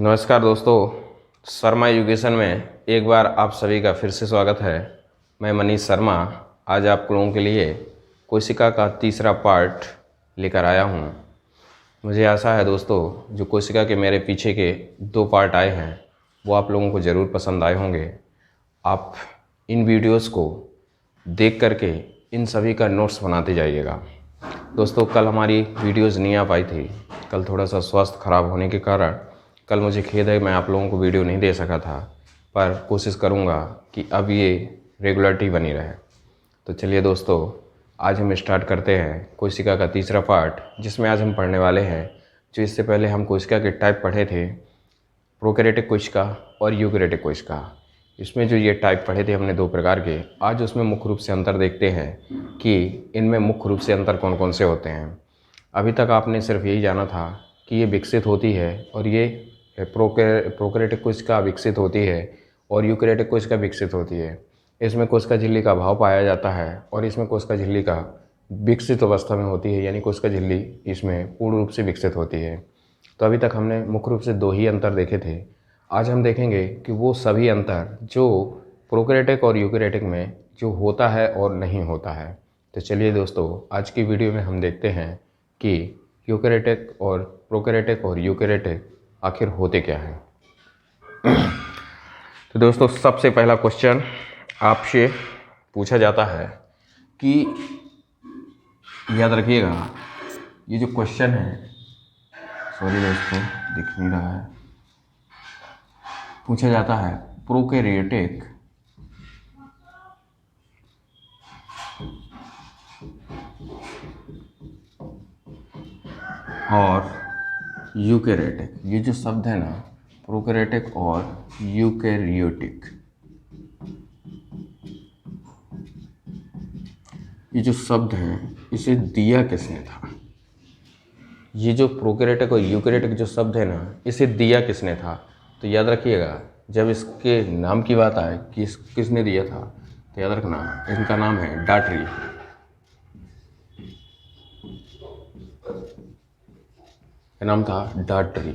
नमस्कार दोस्तों, शर्मा एजुकेशन में एक बार आप सभी का फिर से स्वागत है। मैं मनीष शर्मा आज आप लोगों के लिए कोशिका का तीसरा पार्ट लेकर आया हूं। मुझे आशा है दोस्तों, जो कोशिका के मेरे पीछे के 2 पार्ट आए हैं वो आप लोगों को ज़रूर पसंद आए होंगे। आप इन वीडियोस को देख करके इन सभी का नोट्स बनाते जाइएगा। दोस्तों, कल हमारी वीडियोज़ नहीं आ पाई थी। कल थोड़ा सा स्वास्थ्य खराब होने के कारण कल मुझे खेद है मैं आप लोगों को वीडियो नहीं दे सका था, पर कोशिश करूंगा कि अब ये रेगुलरिटी बनी रहे। तो चलिए दोस्तों, आज हम स्टार्ट करते हैं कोशिका का तीसरा पार्ट, जिसमें आज हम पढ़ने वाले हैं जो इससे पहले हम कोशिका के टाइप पढ़े थे, प्रोकैरियोटिक कोशिका और यूकैरियोटिक कोशिका। इसमें जो ये टाइप पढ़े थे हमने 2 प्रकार के। आज उसमें मुख्य रूप से अंतर देखते हैं कि इनमें मुख्य रूप से अंतर कौन कौन से होते हैं। अभी तक आपने सिर्फ यही जाना था कि ये विकसित होती है और ये प्रोकैरियोटिक कोशिका विकसित होती है और यूकैरियोटिक कोशिका विकसित होती है। इसमें कोशिका झिल्ली का अभाव पाया जाता है और इसमें कोशिका झिल्ली का विकसित अवस्था में होती है, यानी कोशिका झिल्ली इसमें पूर्ण रूप से विकसित होती है। तो अभी तक हमने मुख्य रूप से 2 ही अंतर देखे थे। आज हम देखेंगे कि वो सभी अंतर जो प्रोकैरियोटिक और यूकैरियोटिक में जो होता है और नहीं होता है। तो चलिए दोस्तों, आज की वीडियो में हम देखते हैं कि यूकैरियोटिक और प्रोकैरियोटिक और यूकैरियोटिक आखिर होते क्या हैं। तो दोस्तों, सबसे पहला क्वेश्चन आपसे पूछा जाता है कि याद रखिएगा, ये जो क्वेश्चन है, सॉरी दोस्तों दिख नहीं रहा है, पूछा जाता है प्रोकैरियोटिक और यूकैरियोटिक। ये जो शब्द है ना, प्रोकैरियोटिक और यूकैरियोटिक, ये जो शब्द है इसे दिया किसने था? ये जो प्रोकैरियोटिक और यूकैरियोटिक जो शब्द है ना, इसे दिया किसने था? तो याद रखिएगा, जब इसके नाम की बात आए कि किसने दिया था, तो याद रखना इनका नाम है डाटरी। नाम था डाटरी।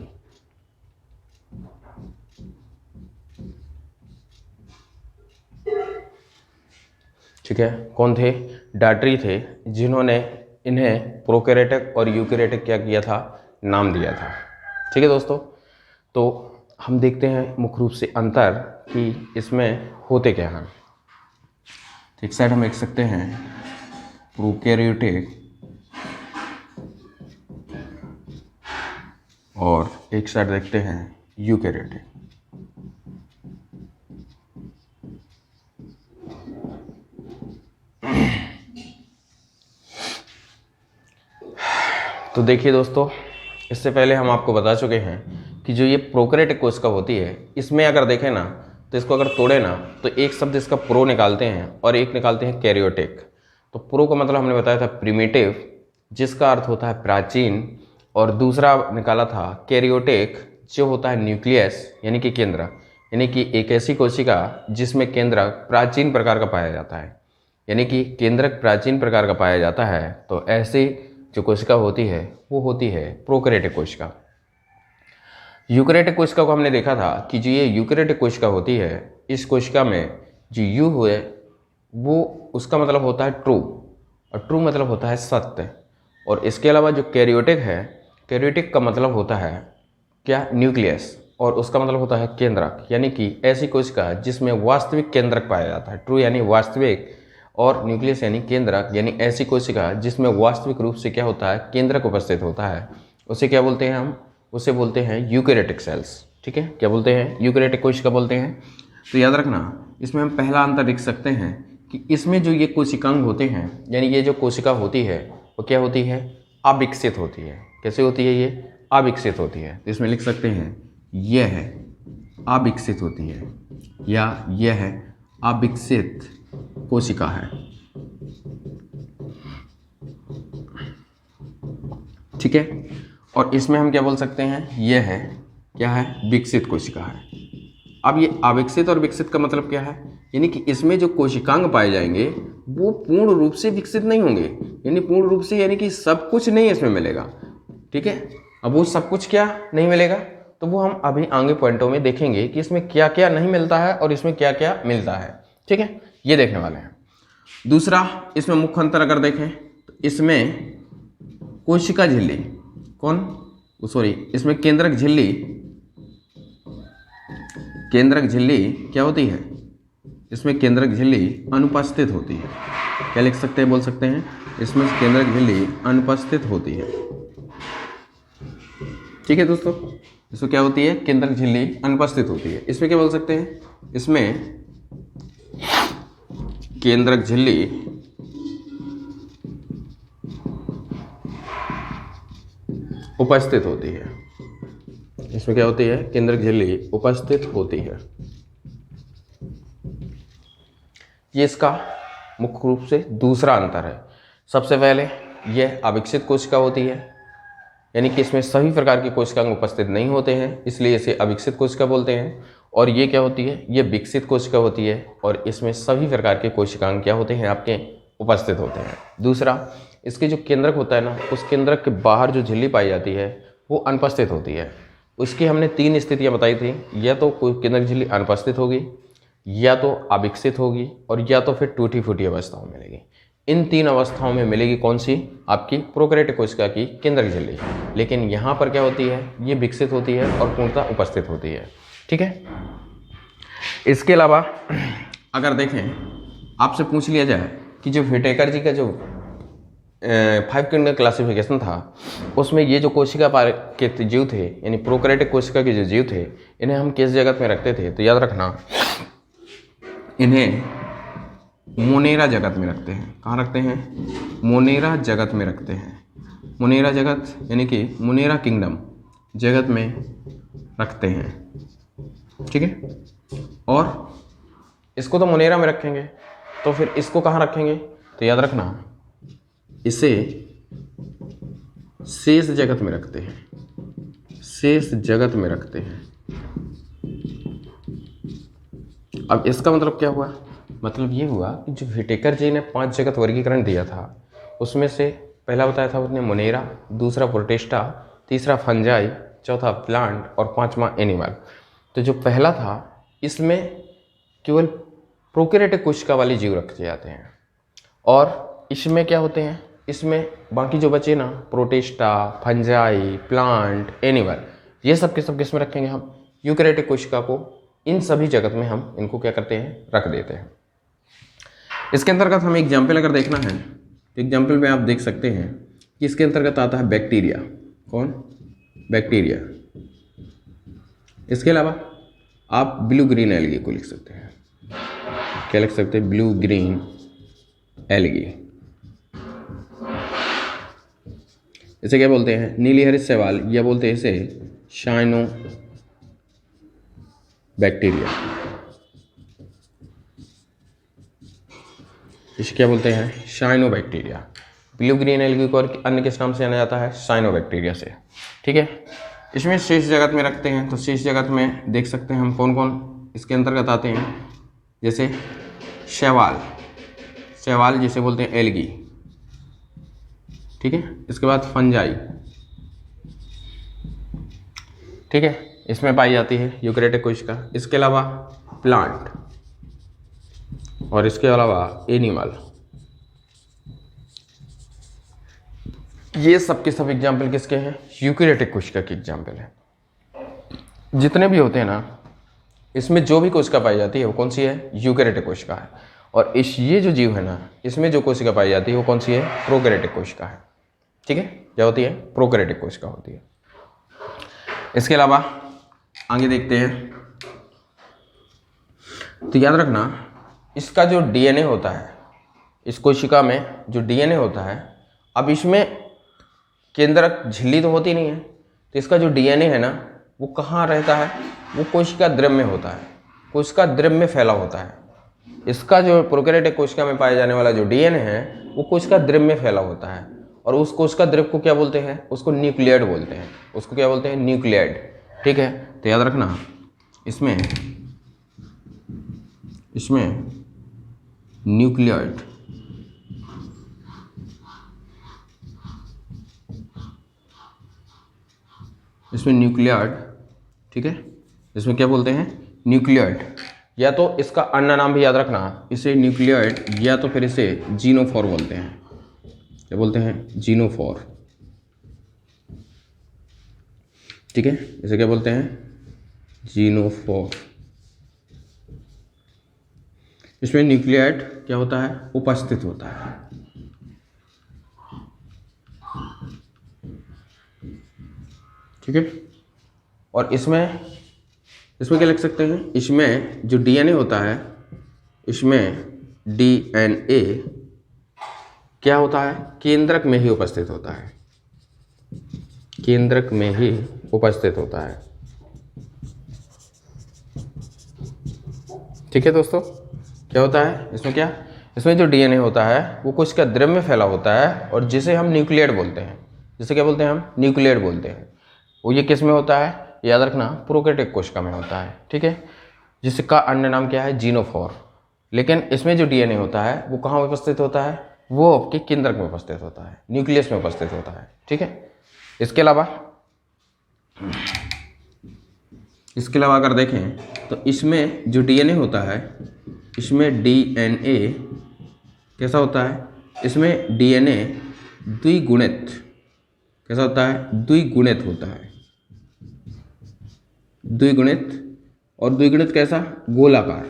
ठीक है, कौन थे? डाटरी थे, जिन्होंने इन्हें प्रोकैरियोटिक और यूकैरियोटिक क्या किया था? नाम दिया था। ठीक है दोस्तों, तो हम देखते हैं मुख्य रूप से अंतर कि इसमें होते क्या हैं। एक साइड हम लिख सकते हैं प्रोकैरियोटिक और एक साइड देखते हैं यूकैरियोटिक। तो देखिए दोस्तों, इससे पहले हम आपको बता चुके हैं कि जो ये प्रोकैरियोटिक कोशिका होती है, इसमें अगर देखें ना, तो इसको अगर तोड़े ना, तो एक शब्द इसका प्रो निकालते हैं और एक निकालते हैं कैरियोटिक। तो प्रो का मतलब हमने बताया था प्रिमिटिव, जिसका अर्थ होता है प्राचीन, और दूसरा निकाला था कैरियोटिक, जो होता है न्यूक्लियस यानी कि केंद्रक, यानी कि एक ऐसी कोशिका जिसमें केंद्रक प्राचीन प्रकार का पाया जाता है, यानी कि केंद्रक प्राचीन प्रकार का पाया जाता है। तो ऐसी जो कोशिका होती है वो होती है प्रोकैरियोटिक कोशिका। यूकैरियोटिक कोशिका को हमने देखा था कि जो ये यूकैरियोटिक कोशिका होती है, इस कोशिका में जो यू है वो उसका मतलब होता है ट्रू, और ट्रू मतलब होता है सत्य। और इसके अलावा जो कैरियोटिक है, कैरियोटिक का मतलब होता है क्या? न्यूक्लियस, और उसका मतलब होता है केंद्रक, यानी कि ऐसी कोशिका जिसमें वास्तविक केंद्रक पाया जाता है। ट्रू यानी वास्तविक और न्यूक्लियस यानी केंद्रक, यानी ऐसी कोशिका जिसमें वास्तविक रूप से क्या होता है? केंद्रक उपस्थित होता है। उसे क्या बोलते हैं हम? उसे बोलते हैं यूकैरियोटिक सेल्स। ठीक है, क्या बोलते हैं? यूकैरियोटिक कोशिका बोलते हैं। तो याद रखना, इसमें हम पहला अंतर लिख सकते हैं कि इसमें जो ये कोशिकांग होते हैं, यानी ये जो कोशिका होती है वो क्या होती है? अविकसित होती है। कैसे होती है? ये अविकसित होती है। तो इसमें लिख सकते हैं यह है अविकसित होती है, या यह है अविकसित कोशिका है। ठीक है, और इसमें हम क्या बोल सकते हैं? यह है क्या है? विकसित कोशिका है। अब ये अविकसित और विकसित का मतलब क्या है? यानी कि इसमें जो कोशिकांग पाए जाएंगे वो पूर्ण रूप से विकसित नहीं होंगे, यानी पूर्ण रूप से यानी कि सब कुछ नहीं इसमें मिलेगा। ठीक है, अब वो सब कुछ क्या नहीं मिलेगा? तो वो हम अभी आगे पॉइंटों में देखेंगे कि इसमें क्या क्या नहीं मिलता है और इसमें क्या क्या मिलता है। ठीक है, ये देखने वाले हैं। दूसरा, इसमें मुख्य अंतर अगर देखें तो इसमें कोशिका झिल्ली इसमें केंद्रक झिल्ली क्या होती है? इसमें केंद्रक झिल्ली अनुपस्थित होती है। क्या लिख सकते हैं, बोल सकते हैं, इसमें केंद्रक झिल्ली अनुपस्थित होती है। ठीक है दोस्तों, इसमें क्या होती है? केंद्रक झिल्ली अनुपस्थित होती है। इसमें क्या बोल सकते हैं? इसमें केंद्रक झिल्ली उपस्थित होती है। इसमें क्या होती है? केंद्रक झिल्ली उपस्थित होती है। ये इसका मुख्य रूप से दूसरा अंतर है। सबसे पहले यह अविकसित कोशिका होती है, यानी कि इसमें सभी प्रकार की कोशिकाएं उपस्थित नहीं होते हैं, इसलिए इसे अविकसित कोशिका बोलते हैं। और ये क्या होती है? ये विकसित कोशिका होती है और इसमें सभी प्रकार के कोशिकांग क्या होते हैं? आपके उपस्थित होते हैं। दूसरा, इसके जो केंद्रक होता है ना, उस केंद्रक के बाहर जो झिल्ली पाई जाती है वो अनुपस्थित होती है। उसकी हमने 3 स्थितियाँ बताई थी, या तो कोई केंद्रक झिल्ली अनुपस्थित होगी, या तो अविकसित होगी, और या तो फिर टूटी फूटी अवस्थाओं में मिलेगी। इन 3 अवस्थाओं में मिलेगी कौन सी? आपकी प्रोकैरियोटिक कोशिका की केंद्रक झिल्ली। लेकिन यहाँ पर क्या होती है? ये विकसित होती है और पूर्णतः उपस्थित होती है। ठीक है, इसके अलावा अगर देखें, आपसे पूछ लिया जाए कि जो व्हिटेकर जी का जो 5 किंडर क्लासिफिकेशन था, उसमें ये जो कोशिका के जीव थे, यानी प्रोकैरियोटिक कोशिका के जो जीव थे, इन्हें हम किस जगत में रखते थे? तो याद रखना, इन्हें मोनेरा जगत में रखते हैं। कहाँ रखते हैं? मोनेरा जगत में रखते हैं। मोनेरा जगत यानी कि मोनेरा किंगडम जगत में रखते हैं। ठीक है, और इसको तो मोनेरा में रखेंगे, तो फिर इसको कहाँ रखेंगे? तो याद रखना, इसे शेष जगत में रखते हैं। शेष जगत में रखते हैं। अब इसका मतलब क्या हुआ? मतलब ये हुआ कि जो व्हिटेकर जी ने 5 जगत वर्गीकरण दिया था, उसमें से पहला बताया था उसने मोनेरा, दूसरा प्रोटिस्टा, तीसरा फंजाई, चौथा प्लांट और 5वां एनिमल। तो जो पहला था, इसमें केवल प्रोकैरियोटिक कोशिका वाले जीव रखे जाते हैं, और इसमें क्या होते हैं? इसमें बाकी जो बचे ना, प्रोटिस्टा, फंजाई, प्लांट, एनिमल, ये सब के सब किसमें रखेंगे हम? यूकैरियोटिक कोशिका को इन सभी जगत में हम इनको क्या करते हैं? रख देते हैं। इसके अंतर्गत हमें एग्जाम्पल अगर देखना है तो एग्जाम्पल में आप देख सकते हैं कि इसके अंतर्गत आता है बैक्टीरिया। कौन? बैक्टीरिया। इसके अलावा आप ब्लू ग्रीन एल्गी को लिख सकते हैं। क्या लिख सकते हैं? Blue green algae. इसे क्या बोलते हैं? नीली हरित शैवाल, या बोलते हैं इसे साइनो बैक्टीरिया। इसे क्या बोलते हैं? Cyanobacteria. Blue green algae को और अन्य किस नाम से जाना जाता है? साइनो बैक्टीरिया से। ठीक है, इसमें शेष जगत में रखते हैं। तो शेष जगत में देख सकते हैं हम कौन कौन इसके अंतर्गत आते हैं, जैसे शैवाल जिसे बोलते हैं एल्गी। ठीक है, इसके बाद फंजाई। ठीक है, इसमें पाई जाती है यूकैरियोटिक कोशिका। इसके अलावा प्लांट, और इसके अलावा एनिमल। ये सब के सब एग्जाम्पल किसके हैं? यूकैरियोटिक कोशिका के एग्जाम्पल है। जितने भी होते हैं ना, इसमें जो भी कोशिका पाई जाती है वो कौन सी है? यूकैरियोटिक कोशिका है। और ये जो जीव है ना, इसमें जो कोशिका पाई जाती है वो कौन सी है? प्रोकैरियोटिक कोशिका है। ठीक है, क्या होती है? प्रोकैरियोटिक कोशिका होती है। इसके अलावा आगे देखते हैं, तो याद रखना, इसका जो डीएनए होता है, इस कोशिका में जो डीएनए होता है, अब इसमें केंद्रक झिल्ली तो होती नहीं है, तो इसका जो डीएनए है ना, वो कहाँ रहता है? वो कोशिका द्रव्य में होता है, कोशिका द्रव्य में फैला होता है। इसका जो प्रोकैरियोटिक कोशिका में पाए जाने वाला जो डीएनए है, वो कोशिका द्रव्य में फैला होता है, और उस कोशिका द्रव्य को क्या बोलते हैं? उसको न्यूक्लियड बोलते हैं। उसको क्या बोलते हैं? न्यूक्लियड। ठीक है, तो याद रखना, इसमें न्यूक्लियड, इसमें न्यूक्लियड ठीक है, इसमें क्या बोलते हैं, न्यूक्लियोइड, या तो इसका अन्य नाम भी याद रखना, इसे न्यूक्लियोइड या तो फिर इसे जीनोफोर बोलते हैं। क्या बोलते हैं, जीनोफोर। ठीक है, इसे क्या बोलते हैं, जीनोफोर। इसमें न्यूक्लियोइड क्या होता है, उपस्थित होता है। ठीक है, और इसमें क्या लिख सकते हैं, इसमें जो डीएनए होता है, इसमें डीएनए क्या होता है, केंद्रक में ही उपस्थित होता है, केंद्रक में ही उपस्थित होता है। ठीक है दोस्तों, क्या होता है इसमें, क्या इसमें जो डीएनए होता है वो कोशिका द्रव्य में फैला होता है और जिसे हम न्यूक्लियोइड बोलते हैं, जिसे क्या बोलते हैं हम, न्यूक्लियोइड बोलते हैं। वो ये किस में होता है, याद रखना, प्रोकैरियोटिक कोशिका में होता है। ठीक है, जिसका अन्य नाम क्या है, जीनोफोर। लेकिन इसमें जो डीएनए होता है वो कहाँ उपस्थित होता है, वो आपके केंद्रक में उपस्थित होता है, न्यूक्लियस में उपस्थित होता है। ठीक है, इसके अलावा अगर देखें तो इसमें जो डीएनए होता है, इसमें डीएनए कैसा होता है, इसमें डीएनए द्विगुणित कैसा होता है, द्विगुणित होता है, द्विगुणित। और द्विगुणित कैसा, गोलाकार।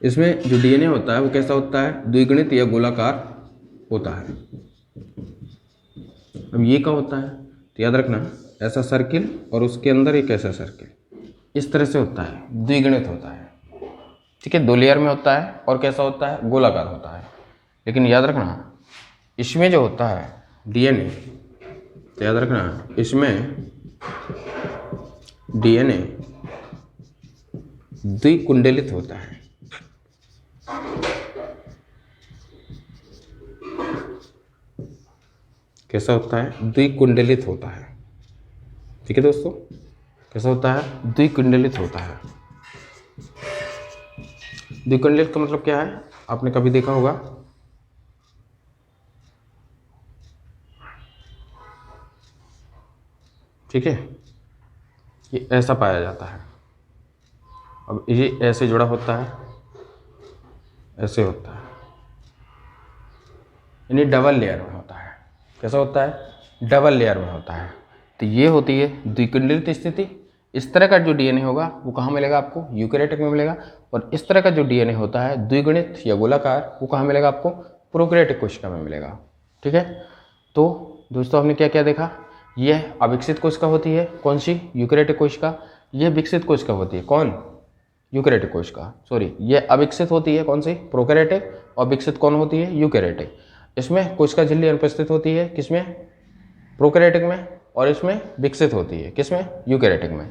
इसमें जो डीएनए होता है वो कैसा होता है, द्विगुणित या गोलाकार होता है। अब ये क्या होता है, तो याद रखना, ऐसा सर्किल और उसके अंदर एक ऐसा सर्किल, इस तरह से होता है, द्विगुणित होता है। ठीक है, 2 लेयर में होता है और कैसा होता है, गोलाकार होता है। लेकिन याद रखना, इसमें जो होता है डीएनए, तो याद रखना, इसमें डीएनए द्विकुंडलित होता है। कैसा होता है, द्विकुंडलित होता है। ठीक है दोस्तों, कैसा होता है, द्विकुंडलित होता है। द्विकुंडलित का मतलब क्या है, आपने कभी देखा होगा, ठीक है, ये ऐसा पाया जाता है। अब ये ऐसे जुड़ा होता है, ऐसे होता है, यानी डबल लेयर में होता है। कैसा होता है, डबल लेयर में होता है। तो ये होती है द्विकुंडलित स्थिति। इस तरह का जो डीएनए होगा वो कहाँ मिलेगा आपको, यूकैरियोटिक में मिलेगा। और इस तरह का जो डीएनए होता है द्विगुणित या गोलाकार, वो कहाँ मिलेगा आपको, प्रोकैरियोटिक कोशिका में मिलेगा। ठीक है, तो दोस्तों हमने क्या क्या देखा, यह अविकसित कोशिका होती है, कौन सी, यूकैरियोटिक कोशिका। यह विकसित कोशिका होती है, कौन, यूकैरियोटिक कोशिका, सॉरी, यह अविकसित होती है, कौन सी, प्रोकैरियोटिक। और विकसित कौन होती है, यूकैरियोटिक। इसमें कोशिका झिल्ली अनुपस्थित होती है, किसमें, प्रोकैरियोटिक में। और इसमें विकसित होती है, किसमें, यूकैरियोटिक में।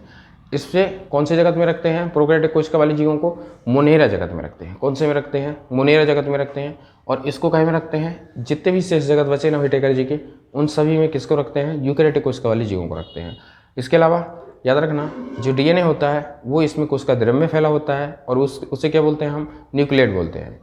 इससे कौन से जगत में रखते हैं, प्रोकैरियोटिक कोशिका वाली जीवों को मोनेरा जगत में रखते हैं। कौन से में रखते हैं, मोनेरा जगत में रखते हैं। और इसको कहीं में रखते हैं, जितने भी शेष जगत बचे ना विटेकर जी के, उन सभी में किसको रखते हैं, यूकैरियोटिक कोशिका वाली जीवों को रखते हैं। इसके अलावा याद रखना, जो डीएनए होता है वो इसमें कोशिका द्रव्य में फैला होता है और उसे क्या बोलते हैं हम, न्यूक्लियोइड बोलते हैं।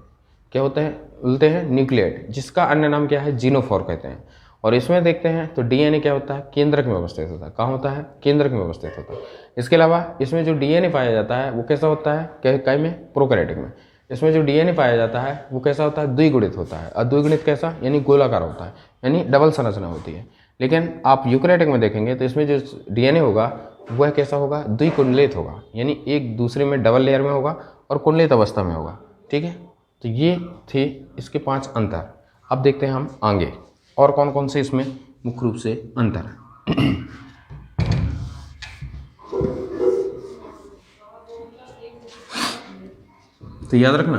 क्या होते हैं, बोलते हैं न्यूक्लियोइड, जिसका अन्य नाम क्या है, जीनोफोर कहते हैं। और इसमें देखते हैं तो डीएनए क्या होता है, केंद्रक में अवस्थित होता है। कहाँ होता है, केंद्रक में अवस्थित होता है। इसके अलावा इसमें जो डीएनए पाया जाता है वो कैसा होता है, काय में, प्रोकैरियोटिक में। इसमें जो डीएनए पाया जाता है वो कैसा होता है, द्विगुणित होता है। और द्विगुणित कैसा, यानी गोलाकार होता है, यानी डबल संरचना होती है। लेकिन आप यूकैरियोटिक में देखेंगे तो इसमें जो डीएनए होगा वह कैसा होगा, द्विकुंडलित होगा, यानी एक दूसरे में डबल लेयर में होगा और कुंडलित अवस्था में होगा। ठीक है, तो ये थे इसके 5 अंतर। अब देखते हैं हम आगे और कौन कौन से इसमें मुख्य रूप से अंतर है। तो याद रखना,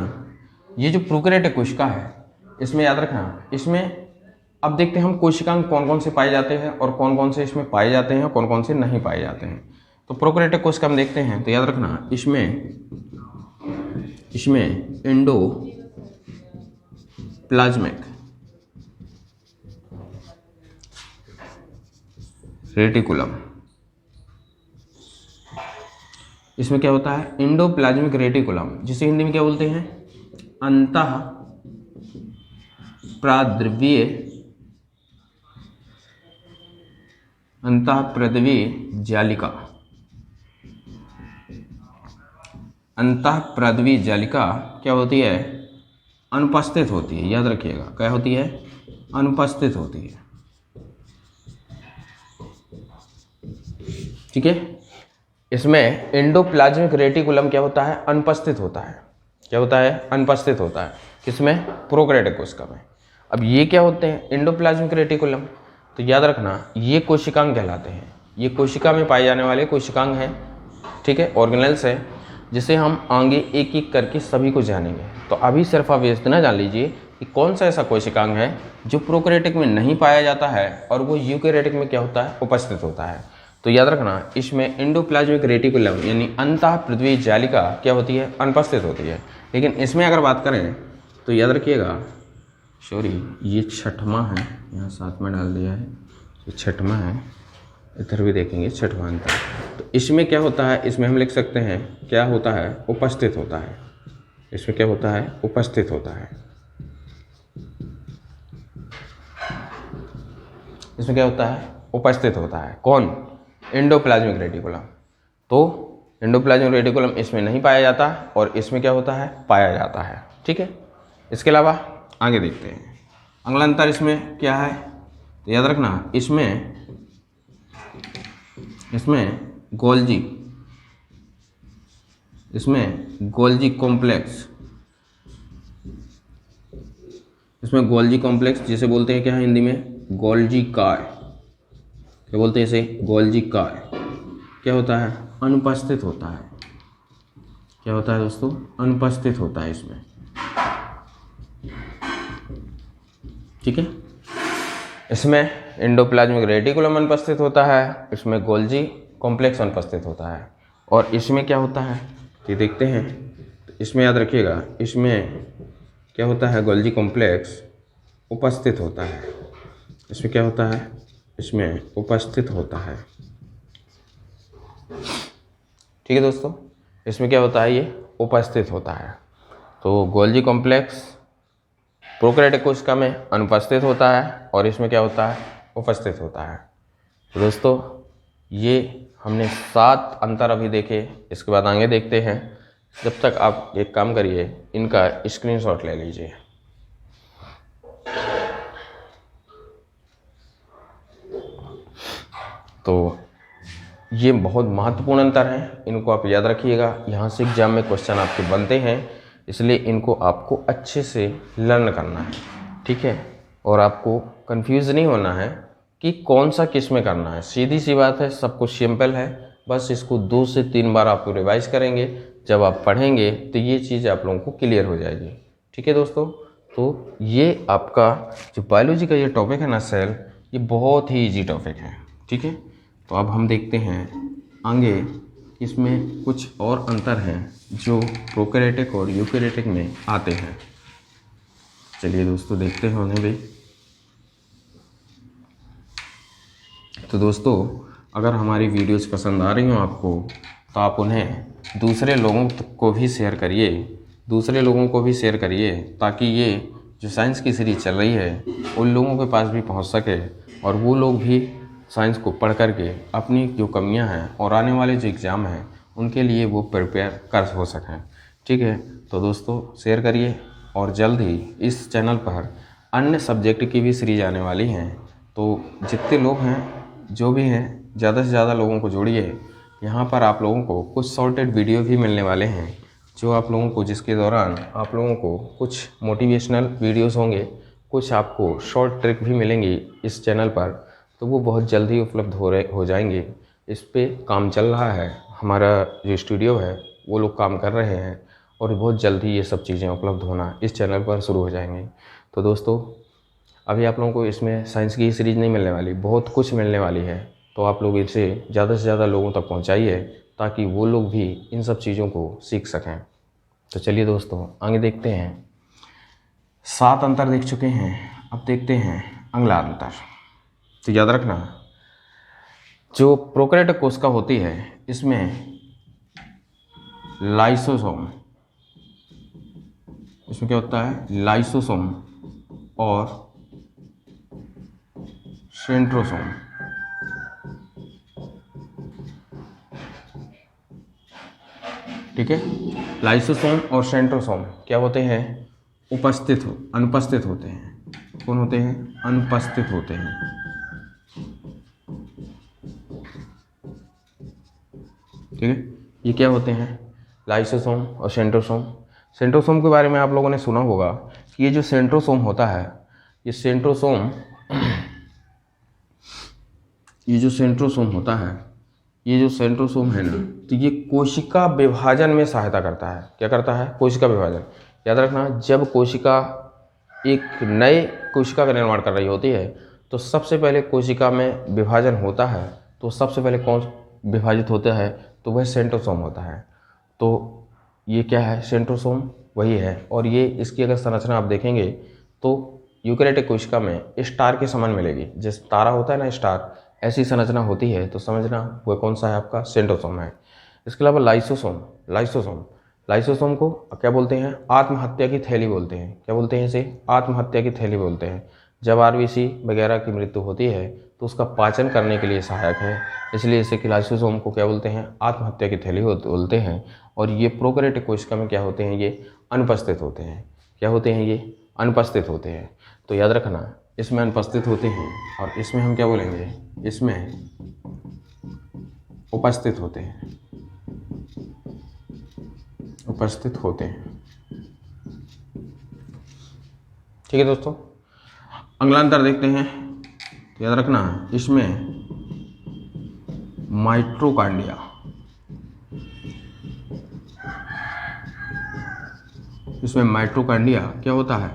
ये जो प्रोकैरियोटिक कोशिका है, इसमें याद रखना, इसमें अब देखते हैं हम कोशिकांग कौन कौन से पाए जाते हैं और कौन कौन से इसमें पाए जाते हैं, कौन कौन से नहीं पाए जाते हैं। तो प्रोकैरियोटिक कोशिका हम देखते हैं, तो याद रखना, इसमें एंडोप्लाज्मिक रेटिकुलम, इसमें क्या होता है, एंडोप्लाज्मिक रेटिकुलम, जिसे हिंदी में क्या बोलते हैं, अंतः प्राद्रव्यीय अंतःप्रद्वीय जालिका। अंतःप्रद्वीय जालिका क्या होती है? अनुपस्थित होती है। याद रखिएगा, क्या होती है? अनुपस्थित होती है। ठीक है। इसमें एंडोप्लाज्मिक रेटिकुलम क्या होता है? अनुपस्थित होता है। क्या होता है? अनुपस्थित होता है। किसमें? प्रोकैरियोटिक कोशिका में। अब ये क्या होते हैं? Endoplasmic reticulum. तो याद रखना, ये कोशिकांग कहलाते हैं। ये कोशिका में पाए जाने वाले कोशिकांग हैं। ठीक है, ऑर्गेनेल्स है, जिसे हम आगे एक एक करके सभी को जानेंगे। तो अभी सिर्फ आप इतना जान लीजिए कि कौन सा ऐसा कोशिकांग है जो प्रोकैरियोटिक में नहीं पाया जाता है और वो यूकैरियोटिक में क्या होता है? उपस्थित होता है। तो याद रखना, इसमें एंडोप्लाज्मिक रेटिकुलम यानी अंतःप्रद्वीय जालिका क्या होती है? अनुपस्थित होती है। लेकिन इसमें अगर बात करें तो याद रखिएगा, सॉरी ये छठवां है, यहाँ साथ में डाल दिया है, ये छठवां है, इधर भी देखेंगे छठवां अंतर। तो इसमें क्या होता है? इसमें हम लिख सकते हैं क्या होता है? उपस्थित होता है। इसमें क्या होता है? उपस्थित होता है। इसमें क्या होता है? उपस्थित होता है। कौन? Endoplasmic reticulum. तो एंडोप्लाज्मिक रेटिकुलम इसमें नहीं पाया जाता और इसमें क्या होता है? पाया जाता है। ठीक है। इसके अलावा आगे देखते हैं अगला अंतर इसमें क्या है। तो याद रखना, इसमें गोल्जी कॉम्प्लेक्स, इसमें गोल्जी कॉम्प्लेक्स जिसे बोलते हैं क्या है हिंदी में? गोल्जी काय। क्या बोलते हैं इसे? गोल्जी काय। क्या होता है? अनुपस्थित होता है। क्या होता है दोस्तों? अनुपस्थित होता है इसमें। ठीक है। इसमें एंडोप्लाज्मिक रेटिकुलम अनुपस्थित होता है, इसमें गोल्जी कॉम्प्लेक्स अनुपस्थित होता है। और इसमें क्या होता है ये देखते हैं। तो इसमें याद रखिएगा, इसमें क्या होता है? गोल्जी कॉम्प्लेक्स उपस्थित होता है। इसमें क्या होता है? इसमें उपस्थित होता है। ठीक है दोस्तों, इसमें क्या होता है? ये उपस्थित होता है। तो गोल्जी कॉम्प्लेक्स प्रोकैरियोटिक कोशिका में अनुपस्थित होता है और इसमें क्या होता है? उपस्थित होता है। तो दोस्तों ये हमने 7 अंतर अभी देखे, इसके बाद आगे देखते हैं। जब तक आप एक काम करिए, इनका स्क्रीनशॉट ले लीजिए। तो ये बहुत महत्वपूर्ण अंतर हैं, इनको आप याद रखिएगा। यहाँ से एग्जाम में क्वेश्चन आपके बनते हैं, इसलिए इनको आपको अच्छे से लर्न करना है। ठीक है। और आपको कंफ्यूज नहीं होना है कि कौन सा किस में करना है। सीधी सी बात है, सब कुछ सिंपल है। बस इसको 2 से 3 बार आप रिवाइज करेंगे, जब आप पढ़ेंगे तो ये चीज़ आप लोगों को क्लियर हो जाएगी। ठीक है दोस्तों, तो ये आपका जो बायोलॉजी का ये टॉपिक है ना सेल, ये बहुत ही ईजी टॉपिक है। ठीक है। तो अब हम देखते हैं आगे, इसमें कुछ और अंतर हैं जो प्रोकैरियोटिक और यूकैरियोटिक में आते हैं। चलिए दोस्तों देखते हैं उन्हें भी। तो दोस्तों अगर हमारी वीडियोस पसंद आ रही हो आपको, तो आप उन्हें दूसरे लोगों को भी शेयर करिए, ताकि ये जो साइंस की सीरीज चल रही है उन लोगों के पास भी पहुंच सके और वो लोग भी साइंस को पढ़ करके अपनी जो कमियां हैं और आने वाले जो एग्ज़ाम हैं उनके लिए वो प्रिपेयर कर हो सकें। ठीक है। तो दोस्तों शेयर करिए, और जल्द ही इस चैनल पर अन्य सब्जेक्ट की भी सीरीज आने वाली हैं। तो जितने लोग हैं, जो भी हैं, ज़्यादा से ज़्यादा लोगों को जोड़िए। यहाँ पर आप लोगों को कुछ शॉर्टेड वीडियो भी मिलने वाले हैं, जो आप लोगों को, जिसके दौरान आप लोगों को कुछ मोटिवेशनल वीडियोस होंगे, कुछ आपको शॉर्ट ट्रिक भी मिलेंगी इस चैनल पर। तो वो बहुत जल्द ही उपलब्ध हो जाएंगे। इस पे काम चल रहा है, हमारा जो स्टूडियो है वो लोग काम कर रहे हैं, और बहुत जल्द ही ये सब चीज़ें उपलब्ध होना इस चैनल पर शुरू हो जाएंगी। तो दोस्तों अभी आप लोगों को इसमें साइंस की सीरीज़ नहीं मिलने वाली, बहुत कुछ मिलने वाली है। तो आप लोग इसे ज़्यादा से ज़्यादा लोगों तक पहुंचाइए, ताकि वो लोग भी इन सब चीज़ों को सीख सकें। तो चलिए दोस्तों आगे देखते हैं। 7 अंतर देख चुके हैं, अब देखते हैं अगला अंतर। तो याद रखना, जो प्रोकैरियोटिक कोशिका होती है इसमें लाइसोसोम, इसमें क्या होता है? लाइसोसोम और सेंट्रोसोम। ठीक है। लाइसोसोम और सेंट्रोसोम क्या होते हैं? अनुपस्थित होते हैं। कौन होते हैं? अनुपस्थित होते हैं। ठीक है, ये क्या होते हैं? लाइसोसोम और सेंट्रोसोम। सेंट्रोसोम के बारे में आप लोगों ने सुना होगा कि ये जो सेंट्रोसोम होता है, ये जो सेंट्रोसोम होता है, ये जो सेंट्रोसोम है ना, तो ये कोशिका विभाजन में सहायता करता है। क्या करता है? कोशिका विभाजन। याद रखना, जब कोशिका एक नए कोशिका का निर्माण कर रही होती है तो सबसे पहले कोशिका में विभाजन होता है, तो सबसे पहले कौन विभाजित होता है? तो वह सेंट्रोसोम होता है। तो ये क्या है? सेंट्रोसोम वही है। और ये इसकी अगर संरचना आप देखेंगे तो यूकेरियोटिक कोशिका में स्टार के समान मिलेगी। जैसे तारा होता है ना, स्टार, ऐसी संरचना होती है। तो समझना वो कौन सा है? आपका सेंट्रोसोम है। इसके अलावा लाइसोसोम को क्या बोलते हैं? आत्महत्या की थैली बोलते हैं। क्या बोलते हैं इसे? आत्महत्या की थैली बोलते हैं। जब आरबीसी वगैरह की मृत्यु होती है तो उसका पाचन करने के लिए सहायक है, इसलिए इसे लाइसोसोम को क्या बोलते हैं? आत्महत्या की थैली बोलते हैं। और ये प्रोकैरियोटिक कोशिका में क्या होते हैं? ये अनुपस्थित होते हैं। क्या होते हैं? ये अनुपस्थित होते हैं। तो याद रखना, इसमें अनुपस्थित होते हैं और इसमें हम क्या बोलेंगे? इसमें उपस्थित होते हैं। उपस्थित होते हैं। ठीक है दोस्तों, अगला अंतर देखते हैं। तो याद रखना, इसमें माइटोकॉन्ड्रिया क्या होता है?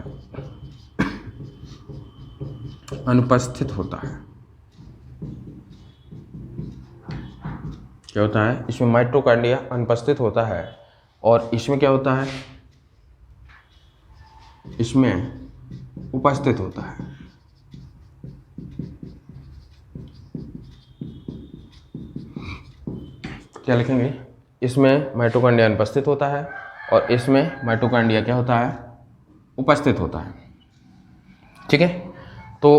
अनुपस्थित होता है। क्या होता है? इसमें माइटोकॉन्ड्रिया अनुपस्थित होता है। और इसमें क्या होता है? इसमें उपस्थित होता है। क्या लिखेंगे? इसमें माइटोकॉन्ड्रिया अनुपस्थित होता है और इसमें माइटोकॉन्ड्रिया क्या होता है? उपस्थित होता है। ठीक है, तो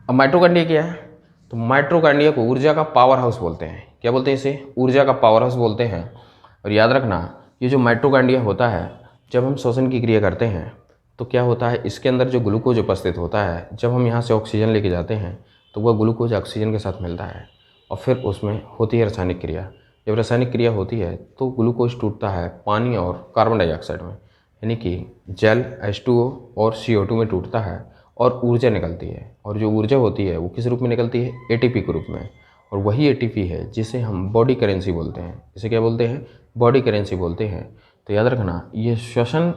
अब माइटोकॉन्ड्रिया क्या है? तो माइटोकॉन्ड्रिया को ऊर्जा का पावर हाउस बोलते हैं। क्या बोलते हैं इसे? ऊर्जा का पावर हाउस बोलते हैं। और याद रखना, ये जो माइटोकॉन्ड्रिया होता है, जब हम श्वसन की क्रिया करते हैं तो क्या होता है? इसके अंदर जो ग्लूकोज उपस्थित होता है, जब हम यहाँ से ऑक्सीजन लेके जाते हैं तो वह ग्लूकोज ऑक्सीजन के साथ मिलता है और फिर उसमें होती है रासायनिक क्रिया। जब रासायनिक क्रिया होती है तो ग्लूकोज टूटता है पानी और कार्बन डाइऑक्साइड में, यानी कि जल H2O और CO2 में टूटता है और ऊर्जा निकलती है। और जो ऊर्जा होती है वो किस रूप में निकलती है? ATP के रूप में। और वही ATP है जिसे हम बॉडी करेंसी बोलते हैं। इसे क्या बोलते हैं? बॉडी करेंसी बोलते हैं। तो याद रखना, ये श्वसन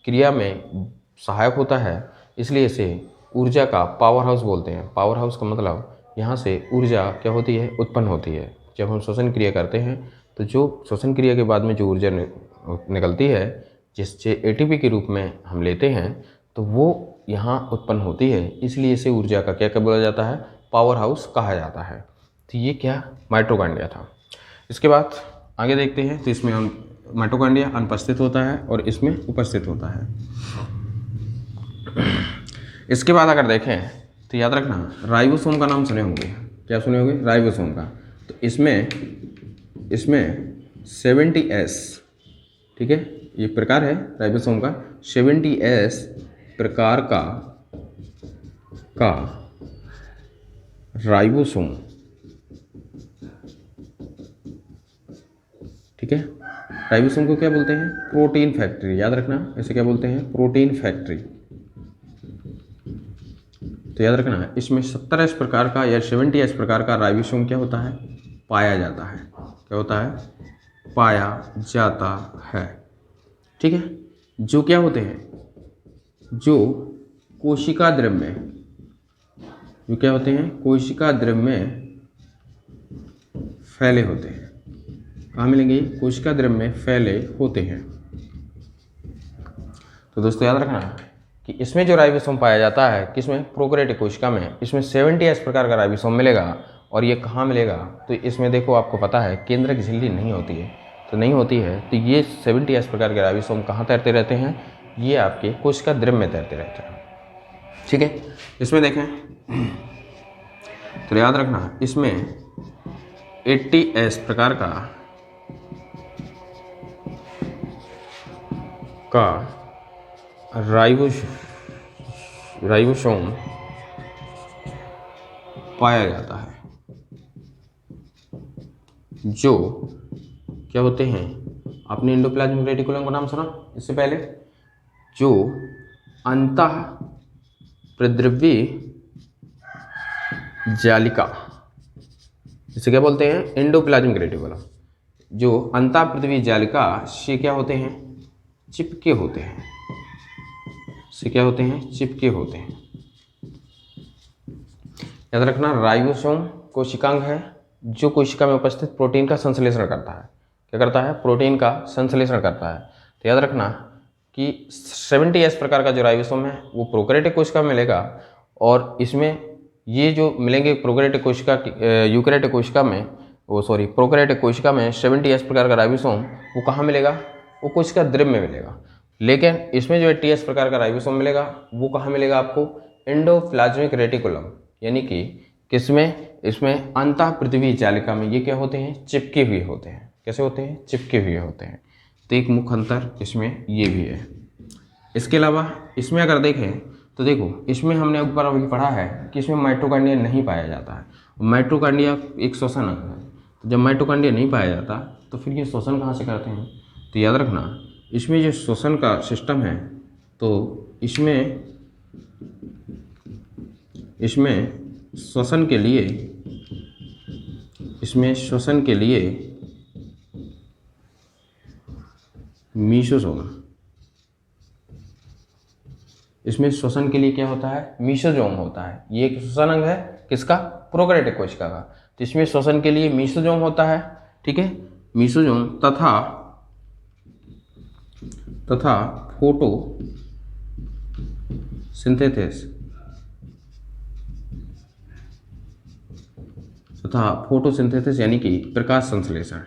क्रिया में सहायक होता है, इसलिए इसे ऊर्जा का पावर हाउस बोलते हैं। पावर हाउस का मतलब यहाँ से ऊर्जा क्या होती है? उत्पन्न होती है। जब हम श्वसन क्रिया करते हैं तो जो श्वसन क्रिया के बाद में जो ऊर्जा निकलती है, जिससे ATP के रूप में हम लेते हैं, तो वो यहाँ उत्पन्न होती है, इसलिए इसे ऊर्जा का क्या बोला जाता है? पावर हाउस कहा जाता है। तो ये क्या? माइटोकॉन्ड्रिया था। इसके बाद आगे देखते हैं। तो इसमें माइटोकॉन्ड्रिया अनुपस्थित होता है और इसमें उपस्थित होता है। इसके बाद अगर देखें तो याद रखना, राइबोसोम का नाम सुने होंगे। क्या सुने होंगे? राइबोसोम का। तो इसमें 70S, ठीक है, ये प्रकार है राइबोसोम का। 70S प्रकार का राइबोसोम, ठीक है। राइबोसोम को क्या बोलते हैं? Protein factory. याद रखना, इसे क्या बोलते हैं? Protein factory. तो याद रखना, इसमें 70S प्रकार का या 70S प्रकार का राइबोसोम क्या होता है? पाया जाता है। क्या होता है? पाया जाता है। ठीक है, जो क्या होते हैं? जो कोशिका द्रव्य में, जो क्या होते हैं? कोशिका द्रव्य में फैले होते हैं। कहाँ मिलेंगे? कोशिका द्रव्य में फैले होते हैं। तो दोस्तों याद रखना कि इसमें जो राइबोसोम पाया जाता है, किसमें? प्रोकैरियोटिक कोशिका में। इसमें 70S प्रकार का राइबोसोम मिलेगा। और ये कहाँ मिलेगा? तो इसमें देखो, आपको पता है केंद्रक झिल्ली नहीं होती है, तो नहीं होती है, तो ये 70S प्रकार के राइबोसोम कहाँ तैरते रहते हैं? ये आपके कोशिका द्रव्य में तैरते रहते हैं। ठीक है, इसमें देखें तो याद रखना, इसमें 80S प्रकार का का राइबोसोम पाया जाता है, जो क्या होते हैं, आपने एंडोप्लाज्मिक रेटिकुलम का नाम सुना इससे पहले, जो अंतः प्रद्रव्य जालिका, इसे क्या बोलते हैं, एंडोप्लाज्मिक रेटिकुलम, जो अंतः प्रद्रव्य जालिका से क्या होते हैं, चिपके होते हैं, से क्या होते हैं, चिपके होते हैं। याद रखना, राइबोसोम कोशिकांग है जो कोशिका में उपस्थित प्रोटीन का संश्लेषण करता है। क्या करता है, प्रोटीन का संश्लेषण करता है। तो याद रखना कि 70S प्रकार का जो राइबोसोम है वो प्रोकैरियोटिक कोशिका में मिलेगा, और इसमें ये जो मिलेंगे प्रोकैरियोटिक कोशिका यूकैरियोटिक कोशिका में, प्रोकैरियोटिक कोशिका में 70S प्रकार का राइबोसोम वो कहाँ मिलेगा, वो कोशिका द्रव्य में मिलेगा। लेकिन इसमें जो 80S प्रकार का राइबोसोम मिलेगा वो कहाँ मिलेगा आपको, एंडोप्लाज्मिक रेटिकुलम, यानी कि किसमें, इसमें अंतः पृथ्वी जालिका में ये क्या होते हैं, चिपके हुए होते हैं। कैसे होते हैं, चिपके हुए होते हैं। तो एक मुख्य अंतर इसमें ये भी है। इसके अलावा इसमें अगर देखें तो देखो, इसमें हमने ऊपर अभी पढ़ा है कि इसमें माइटोकॉन्ड्रिया नहीं पाया जाता है। माइटोकॉन्ड्रिया एक श्वसन अंग है, तो जब माइटोकॉन्ड्रिया नहीं पाया जाता तो फिर ये श्वसन कहाँ से करते हैं। तो याद रखना, इसमें जो श्वसन का सिस्टम है, तो इसमें श्वसन के लिए, मीसोसोम, इसमें श्वसन के लिए क्या होता है, मीसोसोम होता है। ये एक श्वसन अंग है किसका, प्रोकैरियोटिक कोशिका का। तो इसमें श्वसन के लिए मीसोसोम होता है, ठीक है, मीसोसोम तथा फोटोसिंथेसिस यानी कि प्रकाश संश्लेषण,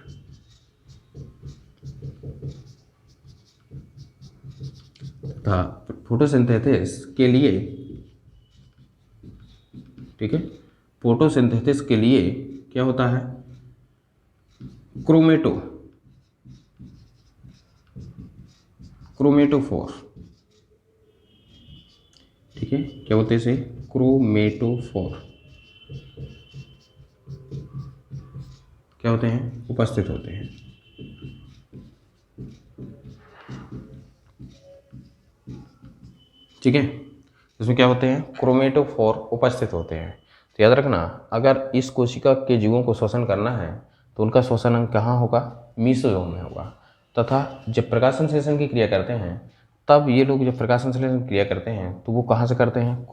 तथा फोटोसिंथेसिस के लिए, ठीक है, फोटोसिंथेसिस के लिए क्या होता है, क्रोमेटोफोर, ठीक है, क्या होते हैं इसे, क्रोमेटोफोर क्या होते हैं, उपस्थित होते हैं। ठीक है, इसमें क्या होते हैं, क्रोमेटोफोर उपस्थित होते हैं। तो याद रखना, अगर इस कोशिका के जीवों को श्वसन करना है तो उनका श्वसन अंग कहाँ होगा, मीसोसोम में होगा। तथा जब प्रकाश संश्लेषण की क्रिया करते हैं, तब ये लोग जब प्रकाश संश्लेषण की क्रिया करते हैं तो वो कहाँ से करते हैं,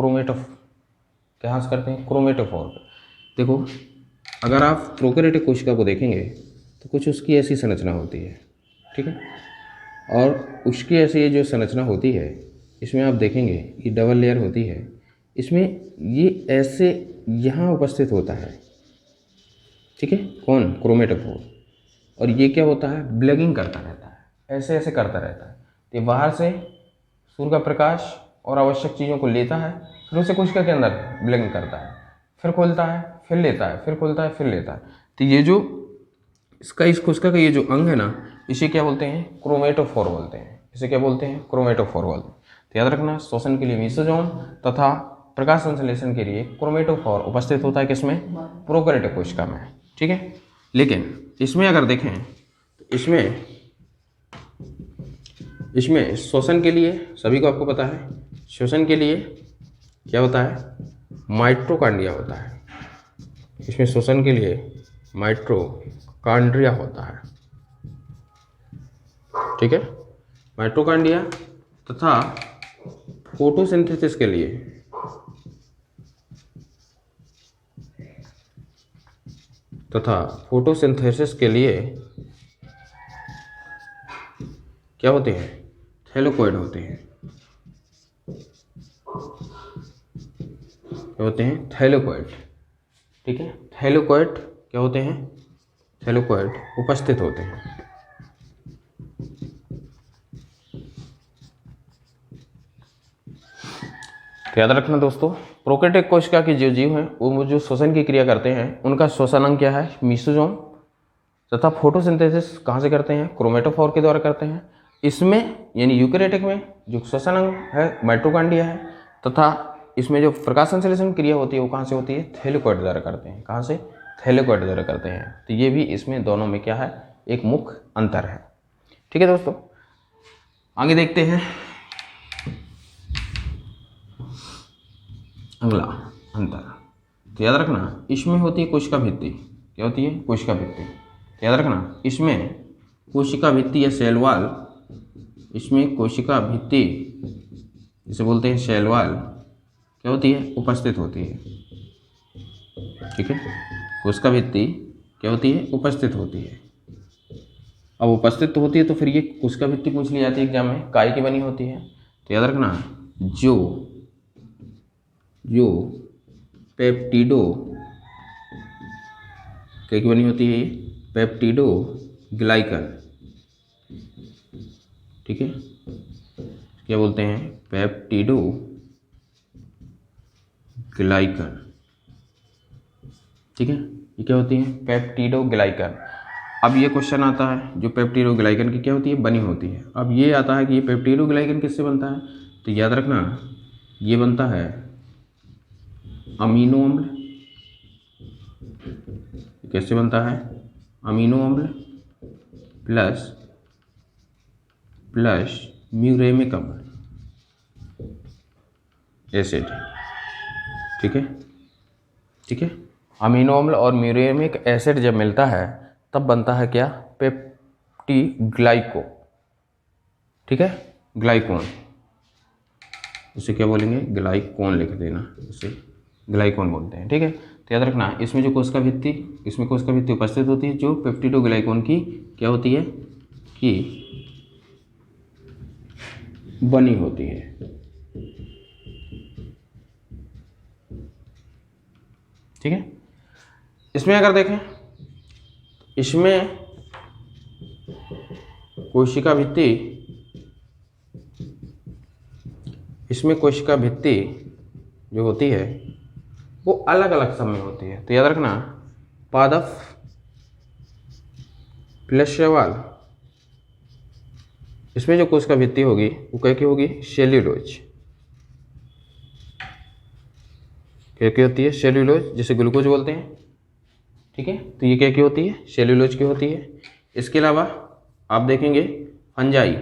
कहाँ से करते हैं, क्रोमेटोफोर। देखो, अगर आप प्रोकैरियोटिक कोशिका को देखेंगे तो कुछ उसकी ऐसी संरचना होती है, ठीक है, और उसकी ऐसी ये जो संरचना होती है, इसमें आप देखेंगे ये डबल लेयर होती है, इसमें ये ऐसे यहाँ उपस्थित होता है, ठीक है, कौन, क्रोमेटोफोर। और ये क्या होता है, ब्लैगिंग करता रहता है, ऐसे ऐसे करता रहता है। तो बाहर से सूर्य का प्रकाश और आवश्यक चीज़ों को लेता है, फिर उसे कोशिका के अंदर ब्लैगिंग करता है, फिर खोलता है, फिर लेता है, फिर खोलता है, फिर लेता है। तो ये जो इसका, इस कोशिका का ये जो अंग है ना, इसे क्या बोलते हैं, क्रोमेटोफोर बोलते हैं। इसे क्या बोलते हैं, क्रोमेटोफोर बोलते हैं। तो याद रखना, श्वसन के लिए मीसोसोम तथा प्रकाश संश्लेषण के लिए क्रोमेटोफोर उपस्थित होता है किसमें, प्रोकैरियोटिक कोशिका में, ठीक है। लेकिन इसमें अगर देखें तो इसमें श्वसन के लिए, सभी को आपको पता है, श्वसन के लिए क्या होता है, माइटोकॉन्ड्रिया होता है। इसमें श्वसन के लिए माइटोकॉन्ड्रिया होता है, ठीक है, माइटोकॉन्ड्रिया। तथा फोटोसिंथेसिस के लिए क्या होते हैं, थैलेकोइड होते हैं। क्या होते हैं, थैलेकोइड, ठीक है, थैलेकोइड क्या होते हैं, थैलेकोइड उपस्थित होते हैं। तो याद रखना दोस्तों, प्रोकैरियोटिक कोशिका के जो जीव हैं वो जो श्वसन की क्रिया करते हैं, उनका श्वसन अंग क्या है, मीसोसोम। तथा फोटोसिंथेसिस कहाँ से करते हैं, क्रोमेटोफोर के द्वारा करते हैं। इसमें यानी यूकेरियोटिक में जो श्वसन अंग है माइटोकॉन्ड्रिया है, तथा इसमें जो प्रकाश संश्लेषण क्रिया होती है वो कहाँ से होती है, थैलेकोइड द्वारा करते हैं। कहाँ से, थैलेकोइड द्वारा करते हैं। तो ये भी इसमें दोनों में क्या है, एक मुख्य अंतर है। ठीक है दोस्तों, आगे देखते हैं अगला अंतर। तो याद रखना इसमें होती है कोशिका भित्ति। क्या होती है, कोशिका भित्ति। याद रखना इसमें कोशिका भित्ति या सेल वॉल, इसमें कोशिका भित्ति जिसे बोलते हैं सेल वॉल, क्या होती है, उपस्थित होती है। ठीक है, कोशिका भित्ति क्या होती है, उपस्थित होती है। अब उपस्थित तो होती है तो फिर ये कोशिका भित्ति पूछ ली जाती है एग्जाम में, काय की बनी होती है। तो याद रखना जो पेप्टिडो क्या की बनी होती है, ये पेप्टिडो ग्लाइकन। ठीक है, क्या बोलते हैं, पेप्टिडो ग्लाइकन। ठीक है, ये क्या होती है, पेप्टिडो ग्लाइकन। अब ये क्वेश्चन आता है जो पेप्टिडो ग्लाइकन की क्या होती है, बनी होती है। अब ये आता है कि ये पेप्टिडो ग्लाइकन किससे बनता है। तो याद रखना ये बनता है अमीनो अम्ल। कैसे बनता है, अमीनो अम्ल प्लस म्यूरेमिक अम्ल एसिड। ठीक है, ठीक है, अमीनो अम्ल और म्यूरेमिक एसिड जब मिलता है तब बनता है क्या, पेप्टिग्लाइको। ठीक है, ग्लाइकोन, इसे क्या बोलेंगे, ग्लाइकोन लिख देना, इसे ग्लाइकोन बोलते हैं। ठीक है, तो याद रखना इसमें जो कोशिका भित्ति, इसमें कोशिका भित्ति उपस्थित होती है जो पेप्टिडो ग्लाइकोन की क्या होती है, कि बनी होती है। ठीक है, इसमें अगर देखें, इसमें कोशिका भित्ति, इसमें कोशिका भित्ति जो होती है वो अलग अलग समय होती है। तो याद रखना पादप प्लस शैवाल, इसमें जो कोशिका भित्ति होगी वो क्या की होगी, सेल्यूलोज। क्या की होती है, सेल्यूलोज, जिसे ग्लूकोज बोलते हैं। ठीक है, तो ये क्या की होती है, सेल्यूलोज की होती है। इसके अलावा आप देखेंगे फंजाई,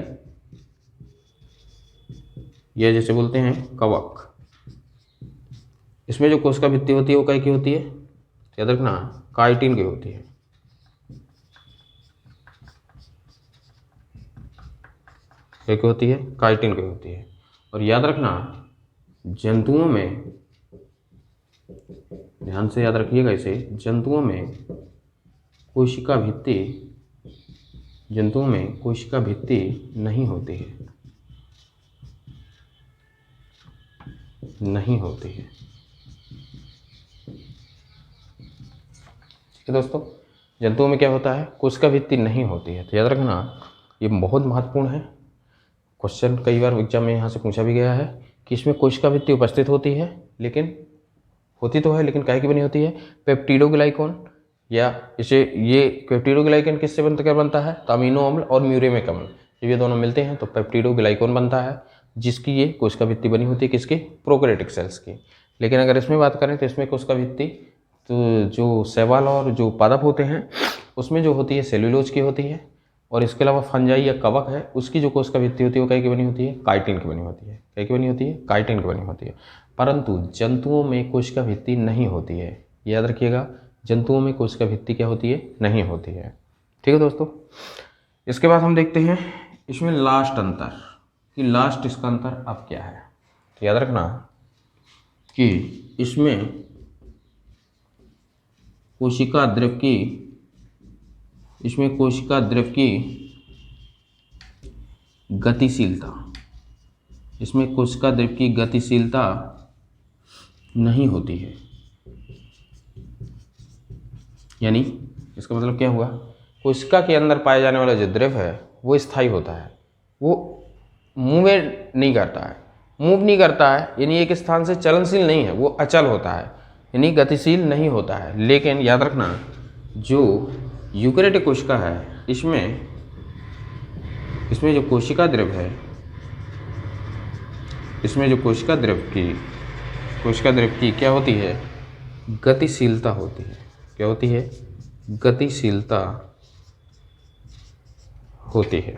यह जैसे बोलते हैं कवक, इसमें जो कोशिका भित्ति होती है वो क्या की होती है, याद रखना काइटिन की होती है। क्या की होती है, काइटिन की होती है। और याद रखना जंतुओं में, ध्यान से याद रखिएगा इसे, जंतुओं में कोशिका भित्ति, जंतुओं में कोशिका भित्ति नहीं होती है, नहीं होती है। ठीक है दोस्तों, जंतुओं में क्या होता है, कोशिका भित्ति नहीं होती है। तो याद रखना ये बहुत महत्वपूर्ण है। क्वेश्चन कई बार एग्जाम में यहाँ से पूछा भी गया है कि इसमें कोशिका भित्ति उपस्थित होती है, लेकिन होती तो है लेकिन काहे की बनी होती है, पेप्टिडोग्लाइकोन, या इसे ये पेप्टिडोग्लाइकोन किससे बनता है, तो अमीनो अम्ल और म्यूरेमिक अम्ल जब ये दोनों मिलते हैं तो पेप्टिडोग्लाइकोन बनता है, जिसकी ये कोशिका भित्ति बनी होती है, किसकी, प्रोकैरियोटिक सेल्स की। लेकिन अगर इसमें बात करें तो इसमें कोशिका भित्ति तो जो शैवाल और जो पादप होते हैं उसमें जो होती है सेल्यूलोज की होती है, और इसके अलावा फंजाई या कवक है उसकी जो कोशिका भित्ति होती है वो क्या की बनी होती है, काइटिन की बनी होती है। क्या की बनी होती है, काइटिन की बनी होती है। परंतु जंतुओं में कोशिका भित्ति नहीं होती है, याद रखिएगा, जंतुओं में कोशिका भित्ति क्या होती है, नहीं होती है। ठीक है दोस्तों, इसके बाद हम देखते हैं इसमें लास्ट अंतर, कि लास्ट इसका अंतर अब क्या है। तो याद रखना कि इसमें कोशिका द्रव की, इसमें कोशिका द्रव की गतिशीलता, इसमें कोशिका द्रव की गतिशीलता नहीं होती है। यानी इसका मतलब क्या हुआ, कोशिका के अंदर पाए जाने वाला जो द्रव है वो स्थायी होता है, वो मूव नहीं करता है, मूव नहीं करता है, यानी एक स्थान से चलनशील नहीं है, वो अचल होता है, यानी गतिशील नहीं होता है। लेकिन याद रखना जो यूकेरियोटिक कोशिका है इसमें इसमें जो कोशिका द्रव है, इसमें जो कोशिका द्रव की क्या होती है, गतिशीलता होती है। क्या होती है, गतिशीलता होती है।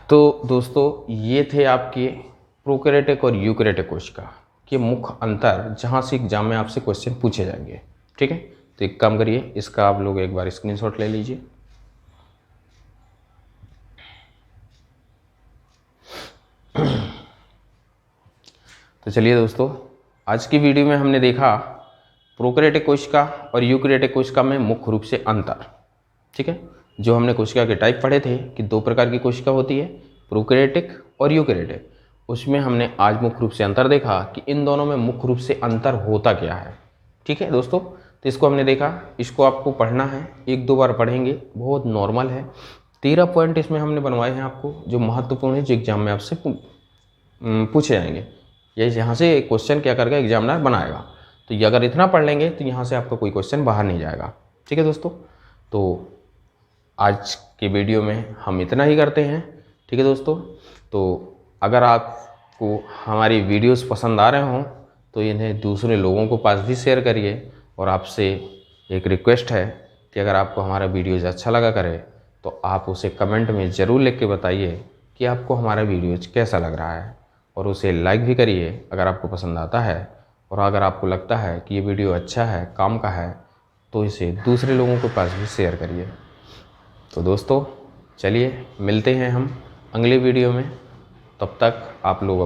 तो दोस्तों ये थे आपके प्रोकैरियोटिक और यूकैरियोटिक कोशिका के मुख्य अंतर, जहाँ से एग्जाम में आपसे क्वेश्चन पूछे जाएंगे। ठीक है, तो एक काम करिए, इसका आप लोग एक बार स्क्रीनशॉट ले लीजिए। तो चलिए दोस्तों, आज की वीडियो में हमने देखा प्रोकैरियोटिक कोशिका और यूकैरियोटिक कोशिका में मुख्य रूप से अंतर। ठीक है, जो हमने कोशिका के टाइप पढ़े थे कि दो प्रकार की कोशिका होती है, प्रोकैरियोटिक और यूकैरियोटिक, उसमें हमने आज मुख्य रूप से अंतर देखा कि इन दोनों में मुख्य रूप से अंतर होता क्या है। ठीक है दोस्तों, तो इसको हमने देखा, इसको आपको पढ़ना है, एक दो बार पढ़ेंगे, बहुत नॉर्मल है। 13 पॉइंट इसमें हमने बनवाए हैं आपको, जो महत्वपूर्ण है, जो एग्जाम में आपसे पूछे जाएंगे। ये यहाँ से क्वेश्चन क्या करेगा, एग्जामिनर बनाएगा। तो ये अगर इतना पढ़ लेंगे तो यहाँ से आपका कोई क्वेश्चन बाहर नहीं जाएगा। ठीक है दोस्तों, तो आज के वीडियो में हम इतना ही करते हैं। ठीक है दोस्तों, तो अगर आपको हमारी वीडियोस पसंद आ रहे हों तो इन्हें दूसरे लोगों को पास भी शेयर करिए। और आपसे एक रिक्वेस्ट है कि अगर आपको हमारा वीडियोज़ अच्छा लगा करे तो आप उसे कमेंट में ज़रूर लिख के बताइए कि आपको हमारा वीडियोज कैसा लग रहा है, और उसे लाइक भी करिए अगर आपको पसंद आता है। और अगर आपको लगता है कि ये वीडियो अच्छा है, काम का है, तो इसे दूसरे लोगों के पास भी शेयर करिए। तो दोस्तों चलिए मिलते हैं हम अगले वीडियो में, तब तक आप लोग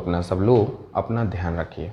अपना ध्यान रखिए।